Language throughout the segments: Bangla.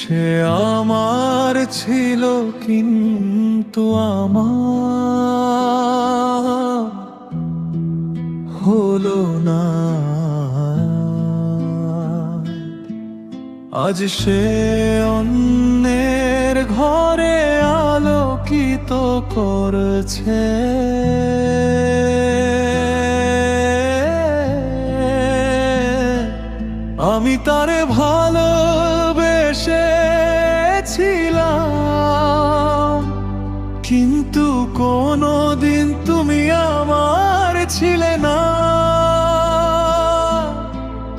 সে আমার ছিল কিন্তু আমার হলো না। আজ সে অন্যের ঘরে আলোকিত করছে। আমি তারে ভালোবেসেছিলাম, কিন্তু কোনোদিন তুমি আমার ছিলে না।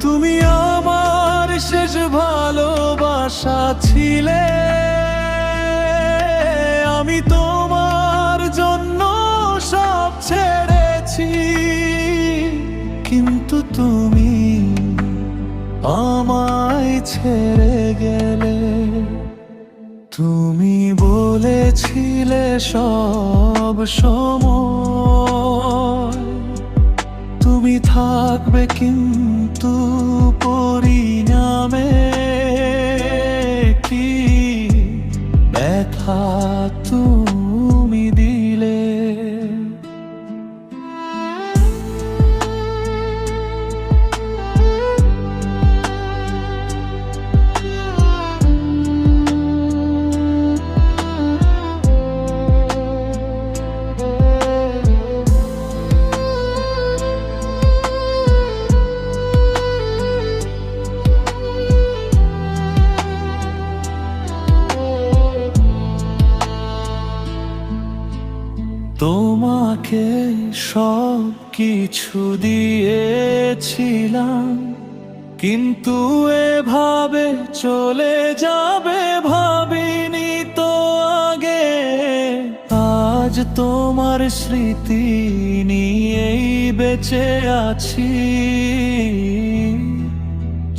তুমি আমার শেষ ভালোবাসা ছিলে। আমি তোমার জন্য সব ছেড়েছি, কিন্তু তুমি আমায় ছেড়ে গেলে। তুমি বলেছিলে সব সময় তুমি থাকবে, কিন্তু পরিণামে কি ব্যথা তুমি দিলে। তোমাকে সব কিছু দিয়েছিলাম, কিন্তু এভাবে চলে যাবে ভাবিনি তো আগে। আজ তোমার স্মৃতি নিয়েই বেঁচে আছি,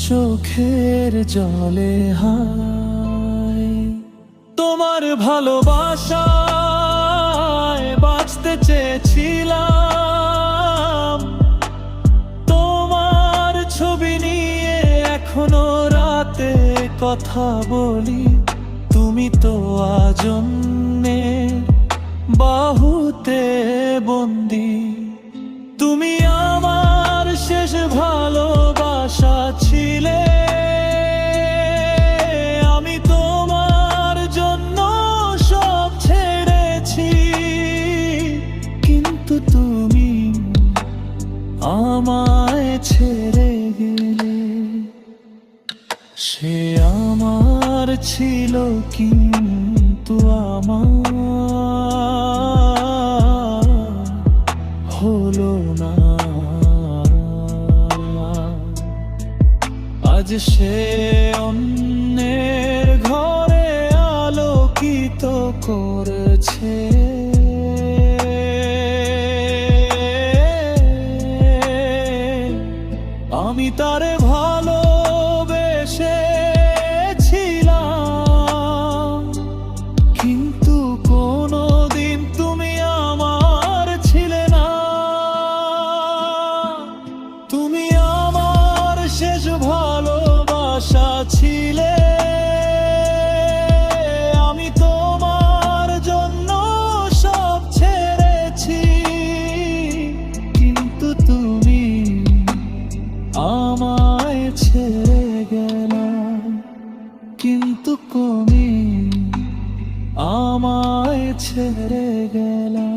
চোখের জলে হায়। তোমার ভালোবাসায় বাঁচতে চেয়েছিলাম, তোমার ছবি নিয়ে এখনো রাতে কথা বলি। তুমি তো আজ অন্যের বাহুতে বন্দি। তুমি আমার শেষ ভালোবাসা ছিলে। আমি তোমার জন্য সব ছেড়েছি, কিন্তু তুমি আমায় ছেড়ে গেলে। সে আমার ছিল কিন্তু আমার হলো না। আজ সে অন্যের ঘরে আলোকিত করছে। আমি তারে ভালোবেসেছিলাম, কিন্তু কোনোদিন তুমি আমার ছিলে না। তুমি আমার শেষ ভালোবাসা ছিলে। আমি তোমার জন্য সব ছেড়েছি, কিন্তু তুমি আমায় ছেড়ে গেলা। কিন্তু তুমি আমায় ছেড়ে গেলা।